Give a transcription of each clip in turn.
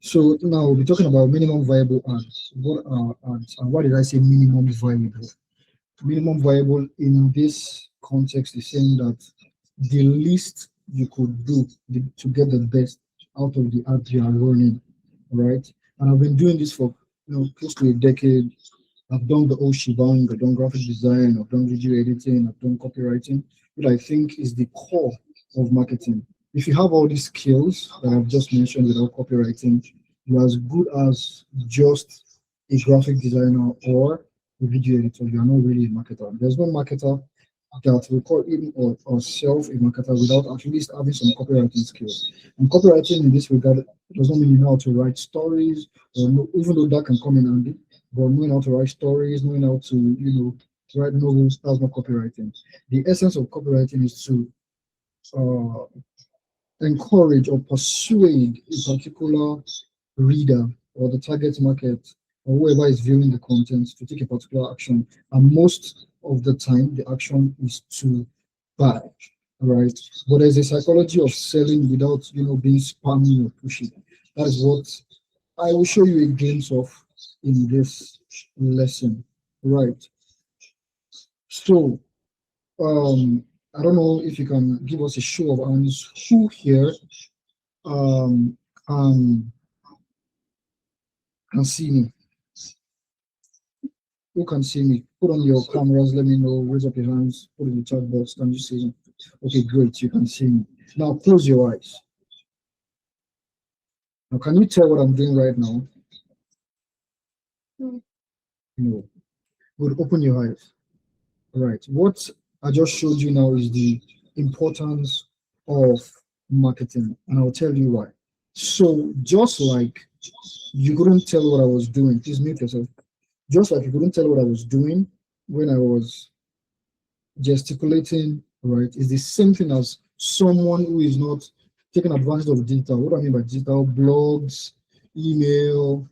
So now we'll be talking about minimum viable ads. What are ads? And why did I say minimum viable? Minimum viable in this context is saying that the least you could do to get the best out of the ads you are running, right? And I've been doing this for close to a decade. I've done the whole shebang. I've done graphic design. I've done video editing. I've done copywriting, which I think is the core of marketing. If you have all these skills that I've just mentioned without copywriting, you're as good as just a graphic designer or a video editor. You are not really a marketer. There's no marketer that will call him or self a marketer without at least having some copywriting skills. And copywriting in this regard does not mean you know how to write stories, or even though that can come in handy, but knowing how to write stories, knowing how to, write novels, that's not copywriting. The essence of copywriting is to uh, encourage or persuade a particular reader or the target market or whoever is viewing the content to take a particular action. And most of the time, the action is to buy, right? But there's a psychology of selling without, being spammy or pushy. That is what I will show you a glimpse of in this lesson, right? So, I don't know if you can give us a show of hands who here um, can, can see me. Who can see me? Put on your cameras, let me know, raise up your hands, put in the chat box, can you see me? Okay, great, you can see me. Now close your eyes. Now, can you tell what I'm doing right now? No. Good, open your eyes. Right. What I just showed you now is the importance of marketing, and I'll tell you why. So, just like you couldn't tell what I was doing, please mute yourself. Just like you couldn't tell what I was doing when I was gesticulating, right? It's the same thing as someone who is not taking advantage of digital. What do I mean by digital? Blogs, email,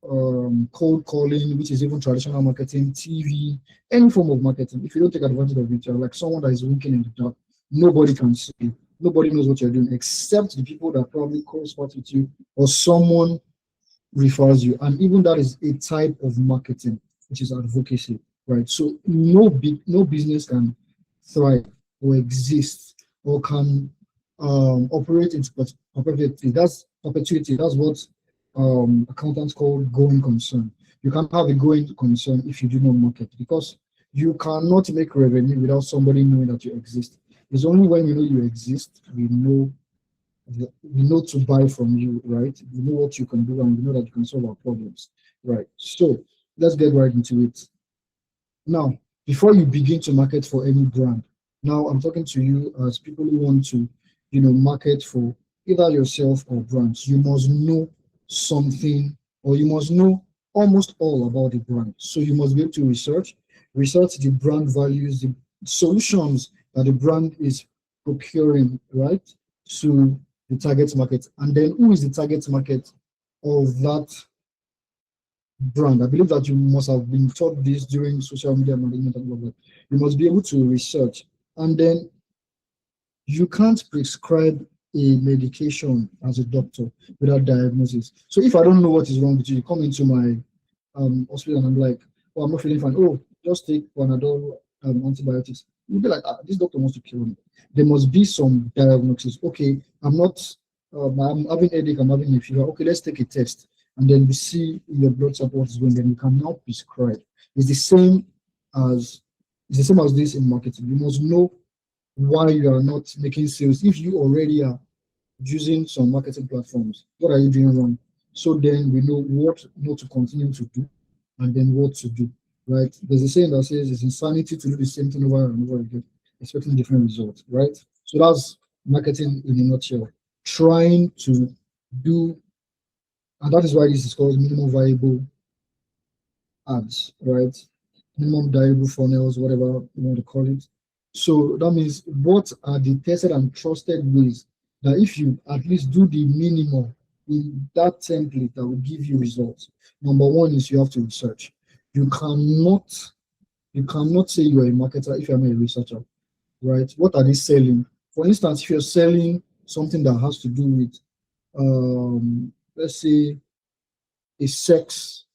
cold calling, which is even traditional marketing, TV, any form of marketing. If you don't take advantage of it, you're like someone that is winking in the dark. Nobody can see you. Nobody knows what you're doing except the people that probably correspond with you or someone refers you. And even that is a type of marketing, which is advocacy, right? So no business can thrive or exist or can operate into perpetuity. That's perpetuity. That's what accountants call going concern. You can't have a going concern if you do not market because you cannot make revenue without somebody knowing that you exist. It's only when we know you exist, we know to buy from you, right? We know what you can do and we know that you can solve our problems, right? So let's get right into it. Now, before you begin to market for any brand, now I'm talking to you as people who want to, market for either yourself or brands. You must know something, or you must know almost all about the brand. So you must be able to research the brand values, the solutions that the brand is procuring, right, to the target market. And then who is the target market of that brand? I believe that you must have been taught this during social media management and all of that. You must be able to research. And then you can't prescribe a medication as a doctor without diagnosis. So if I don't know what is wrong with you, you come into my hospital and I'm like, oh, I'm not feeling fine. Oh, just take Panadol antibiotics. You'll be like, this doctor wants to kill me. There must be some diagnosis. Okay, I'm having headache, I'm having a fever. Okay, let's take a test. And then we see in your blood sample what is going on. Then you can now prescribe. It's the same as this in marketing. You must know why you are not making sales. If you already are using some marketing platforms, what are you doing wrong? So then we know what not to continue to do and then what to do, right? There's a saying that says it's insanity to do the same thing over and over again, expecting different results, right? So that's marketing in a nutshell. Trying to do, and that is why this is called minimum viable ads, right? Minimum viable funnels, whatever you want to call it. So that means what are the tested and trusted ways that if you at least do the minimum in that template that will give you results. Number one is you have to research. You cannot say you are a marketer if you're not a researcher, right? What are they selling? For instance, if you're selling something that has to do with let's say, a sex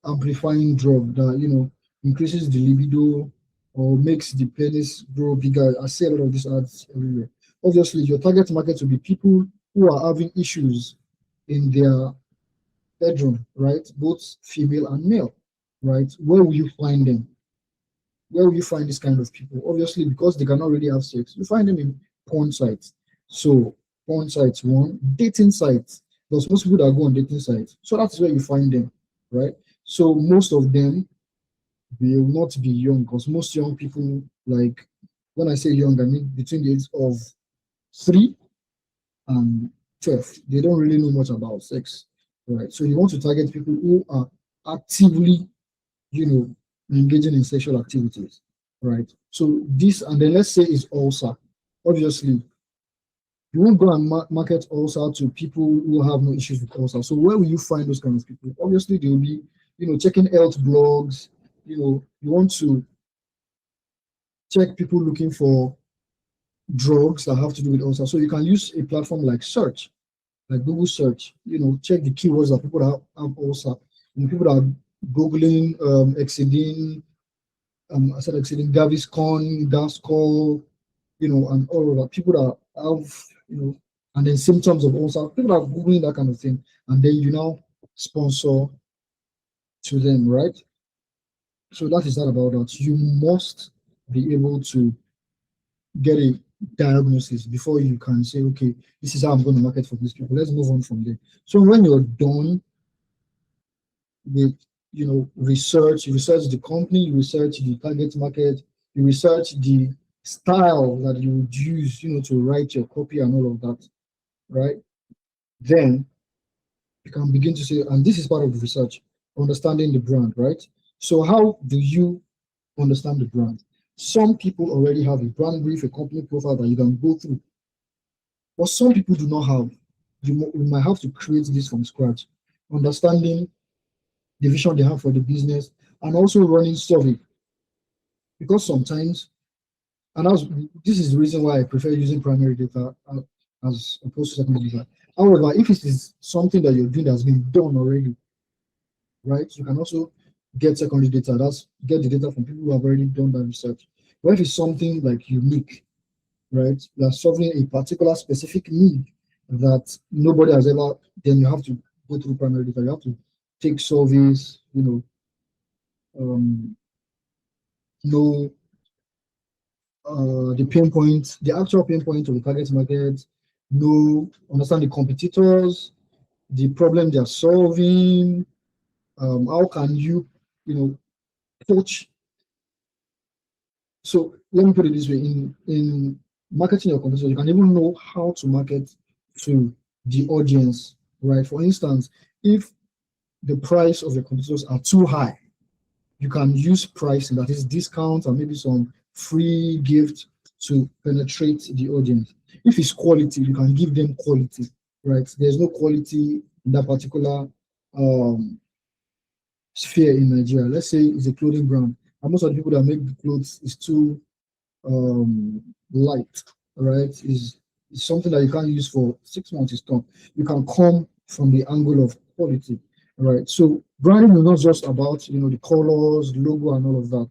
amplifying drug that increases the libido or makes the penis grow bigger. I see a lot of these ads everywhere. Obviously, your target market will be people who are having issues in their bedroom, right? Both female and male, right? Where will you find them? Where will you find this kind of people? Obviously, because they cannot really have sex, you find them in porn sites. So, porn sites, one, dating sites. There's most people that go on dating sites. So, that's where you find them, right? So, most of them, they will not be young because most young people, like when I say young, I mean between the age of 3 and 12, they don't really know much about sex, right? So, you want to target people who are actively engaging in sexual activities, right? So this, and then let's say is ulcer. Obviously, you won't go and market ulcer to people who have no issues with ulcer. So where will you find those kind of people? Obviously, they will be, checking health blogs. You want to check people looking for drugs that have to do with ulcer. So you can use a platform like search, like Google search. Check the keywords that people that have ulcer. People that are googling Exidin, I said exceeding Gaviscon, Gascol, and all of that. People that have, and then symptoms of ulcer. People are googling that kind of thing, and then you now sponsor to them, right? So that is that about that. You must be able to get a diagnosis before you can say, okay, this is how I'm going to market for these people. Let's move on from there. So when you're done with research, you research the company, you research the target market, you research the style that you would use to write your copy and all of that, right? Then you can begin to say, and this is part of the research, understanding the brand, right? So how do you understand the brand? Some people already have a brand brief, a company profile that you can go through, but some people do not have. You might have to create this from scratch, understanding the vision they have for the business, and also running survey. Because sometimes, and this is the reason why I prefer using primary data as opposed to secondary data. However, if it is something that you're doing that's been done already, right, you can also get secondary data. That's get the data from people who have already done that research. But if it's something like unique, right, that's solving a particular specific need that nobody has ever, then you have to go through primary data. You have to take surveys, know the pain point, the actual pain point of the target market, understand the competitors, the problem they are solving. How can you, coach? So let me put it this way: in marketing your competitors, you can even know how to market to the audience, right? For instance, if the price of your competitors are too high, you can use pricing, that is discounts and maybe some free gift to penetrate the audience. If it's quality, you can give them quality, right? There's no quality in that particular sphere in Nigeria. Let's say it's a clothing brand, and most of the people that make the clothes is too light, right? Is something that you can't use for 6 months. It's done. You can come from the angle of quality, right? So branding is not just about the colors, the logo, and all of that.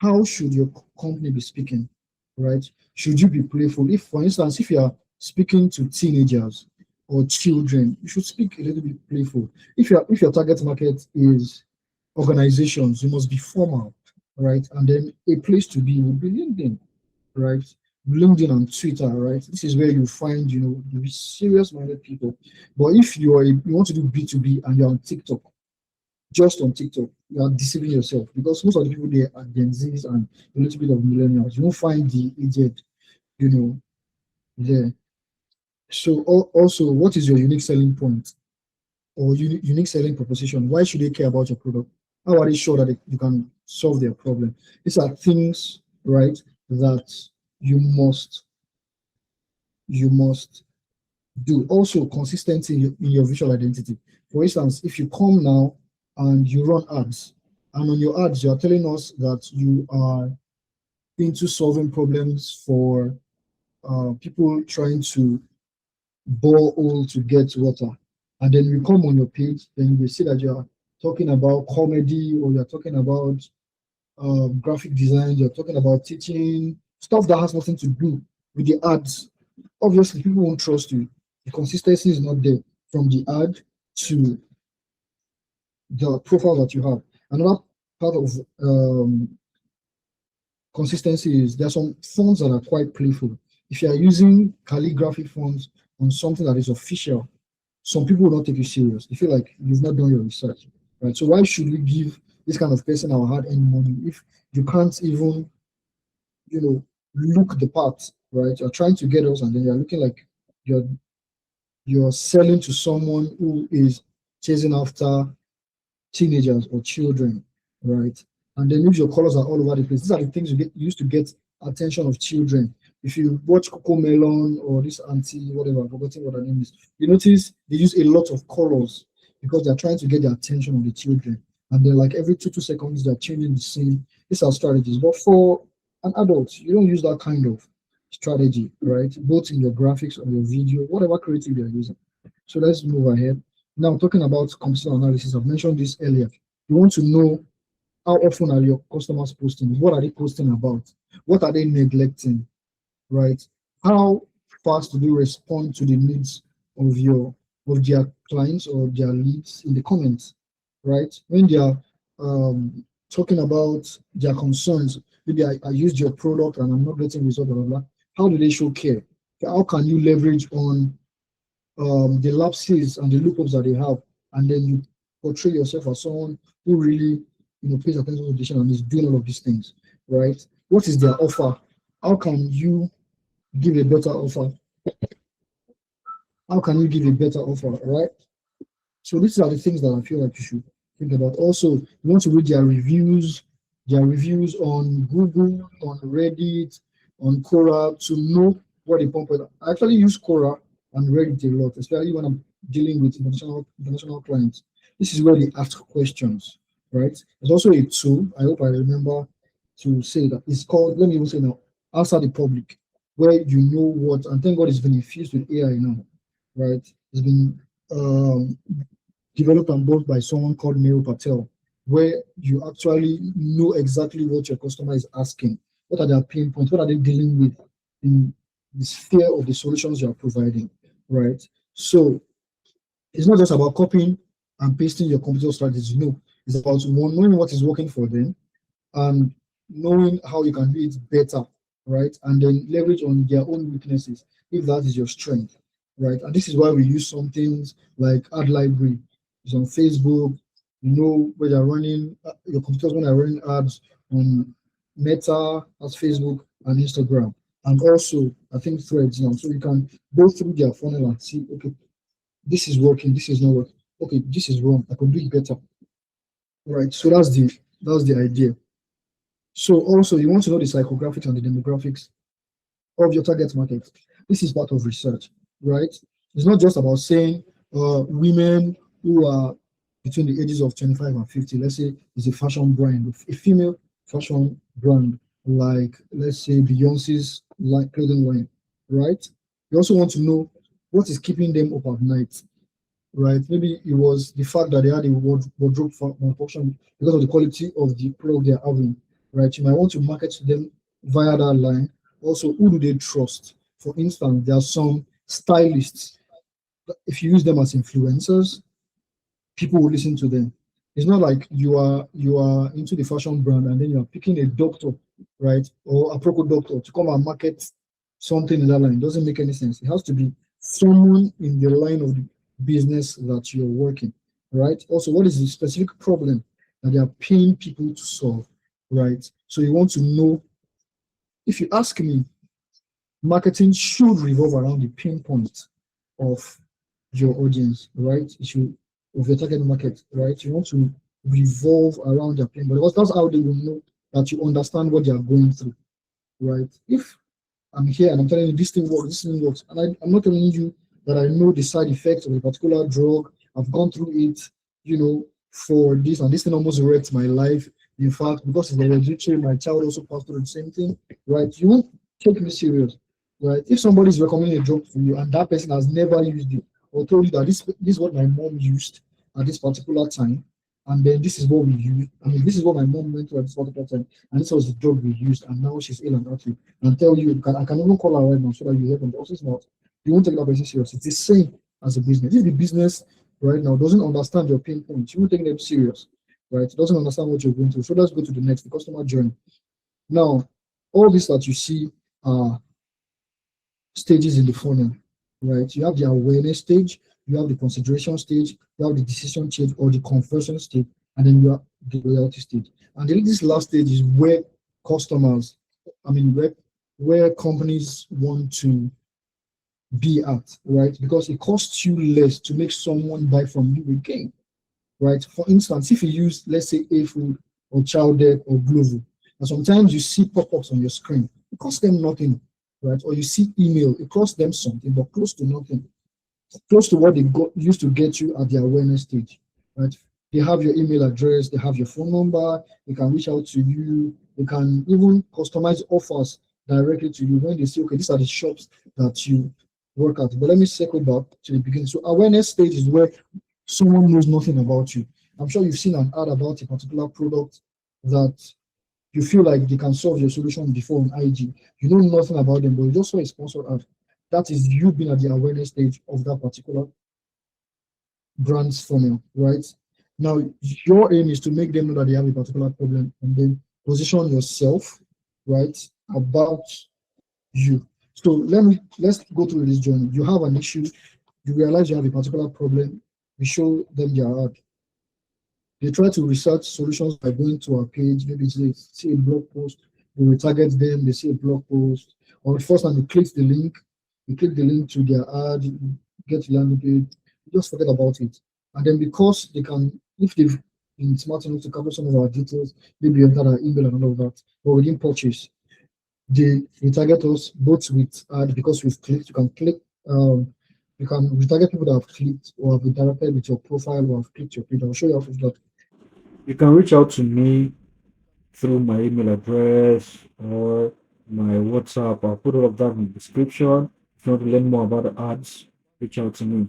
How should your company be speaking, right? Should you be playful? If, for instance, if you are speaking to teenagers or children, you should speak a little bit playful. If your target market is organizations, you must be formal, right? And then a place to be would be LinkedIn, right? LinkedIn and Twitter, right? This is where you find, the serious-minded people. But if you want to do B2B and you're on TikTok, just on TikTok, you are deceiving yourself because most of the people there are Gen Zs and a little bit of millennials. You won't find the aged, there. So also, what is your unique selling point or unique selling proposition? Why should they care about your product? How are they sure that you can solve their problem? These are things, right, that you must do. Also, consistency in your visual identity. For instance, if you come now and you run ads, and on your ads you are telling us that you are into solving problems for people trying to bore hole to get water, And then you come on your page, then you will see that you are talking about comedy, or you're talking about graphic design, you're talking about teaching, stuff that has nothing to do with the ads. Obviously, people won't trust you. The consistency is not there from the ad to the profile that you have. Another part of consistency is there are some fonts that are quite playful. If you are using calligraphy fonts on something that is official, some people will not take you serious. They feel like you've not done your research, right? So why should we give this kind of person our hard-earned money if you can't even, look the part, right? You're trying to get us, and then you're looking like you're you're selling to someone who is chasing after teenagers or children, right? And then if your colors are all over the place, these are the things you used to get attention of children. If you watch Coco Melon or this auntie, whatever, I've forgotten what her name is, you notice they use a lot of colors because they're trying to get the attention of the children. And then like every 2 seconds, they're changing the scene. These are strategies. But for an adult, you don't use that kind of strategy, right? Both in your graphics or your video, whatever creative you're using. So let's move ahead. Now, talking about computer analysis, I've mentioned this earlier. You want to know how often are your customers posting? What are they posting about? What are they neglecting? Right? How fast do they respond to the needs of their clients or their leads in the comments? Right? When they are talking about their concerns, maybe I used your product and I'm not getting results, blah, blah, blah. How do they show care? How can you leverage on the lapses and the lookups that they have, and then you portray yourself as someone who really, pays attention to the decision and is doing all of these things, right? What is their offer? How can you give a better offer? How can you give a better offer, right? So these are the things that I feel like you should think about. Also, you want to read their reviews on Google, on Reddit, on Quora to know what they pump with. I actually use Quora and Reddit a lot, especially when I'm dealing with international clients. This is where they ask questions, right? There's also a tool, I hope I remember to say that it's called, let me even say now, Answer the Public, where you know what, and thank God it's been infused with AI now, right? It's been developed and built by someone called Neil Patel, where you actually know exactly what your customer is asking. What are their pain points? What are they dealing with in the sphere of the solutions you are providing, right? So it's not just about copying and pasting your computer strategy. No, it's about knowing what is working for them and knowing how you can do it better, right? And then leverage on their own weaknesses if that is your strength, right? And this is why we use some things like Ad Library. It's on Facebook. Where they're running your computers when they're running ads on Meta, as Facebook and Instagram, and also I think Threads now. So you can go through their funnel and see, okay, this is working, this is not working. Okay, this is wrong. I could do it better. Right. So that's the idea. So also you want to know the psychographics and the demographics of your target market. This is part of research, right? It's not just about saying women who are between the ages of 25 and 50. Let's say it's a fashion brand, a female fashion brand, like let's say Beyonce's clothing line, right? You also want to know what is keeping them up at night, right? Maybe it was the fact that they had a wardrobe malfunction because of the quality of the product they're having, right? You might want to market to them via that line. Also, who do they trust? For instance, there are some stylists. If you use them as influencers, people will listen to them. It's not like you are into the fashion brand and then you are picking a doctor, right, or a proco doctor to come and market something in that line. It doesn't make any sense. It has to be someone in the line of the business that you're working, right? Also, what is the specific problem that they are paying people to solve, right? So you want to know. If you ask me, marketing should revolve around the pain point of your audience, right? It should of your target market, right? You want to revolve around their pain, but because that's how they will know that you understand what they are going through, right? If I'm here and I'm telling you this thing works, and I'm not telling you that I know the side effects of a particular drug, I've gone through it, for this, and this thing almost wrecked my life. In fact, because it's hereditary, my child also passed through the same thing, right? You won't take me serious, right? If somebody is recommending a drug for you and that person has never used it, or told you that this is what my mom used at this particular time, and then this is what we use. I mean, this is what my mom went through at this particular time, and this was the drug we used, and now she's ill and healthy. And tell you, I can even call her right now so that you hear from the office mouth. You won't take that person serious. It's the same as a business. If the business right now doesn't understand your pain points, you won't take them serious, right? It doesn't understand what you're going through. So let's go to the next, the customer journey. Now, all this that you see are stages in the funnel, right? You have the awareness stage, you have the consideration stage, you have the decision stage or the conversion stage, and then you have the loyalty stage. And then this last stage is where customers, I mean, where companies want to be at, right? Because it costs you less to make someone buy from you again, right? For instance, if you use, let's say, A-Food or Chowdeck or Glovo, and sometimes you see pop-ups on your screen, it costs them nothing, right? Or you see email, it costs them something, but close to nothing, close to what they used to get you at the awareness stage, right? They have your email address, they have your phone number, they can reach out to you, they can even customize offers directly to you when they say, okay, these are the shops that you work at. But let me circle back to the beginning. So awareness stage is where someone knows nothing about you. I'm sure you've seen an ad about a particular product that you feel like they can solve your solution before on IG. You know nothing about them, but you just saw a sponsored ad. That is you being at the awareness stage of that particular brand's funnel, right? Now, your aim is to make them know that they have a particular problem and then position yourself, right, about you. So let's go through this journey. You have an issue, you realize you have a particular problem, you show them their ad. They try to research solutions by going to our page, maybe they see a blog post, we retarget them, they see a blog post, or the first time you click the link to their ad, you get the landing page, you just forget about it. And then because they can, if they've been smart enough to cover some of our details, maybe enter our email and all of that, but we didn't purchase, they retarget us both with ad because we've clicked, you can click, you can retarget people that have clicked or have interacted with your profile or have clicked your page. I'll show you how to do that. You can reach out to me through my email address or my WhatsApp. I'll put all of that in the description. If you want to learn more about the ads, reach out to me.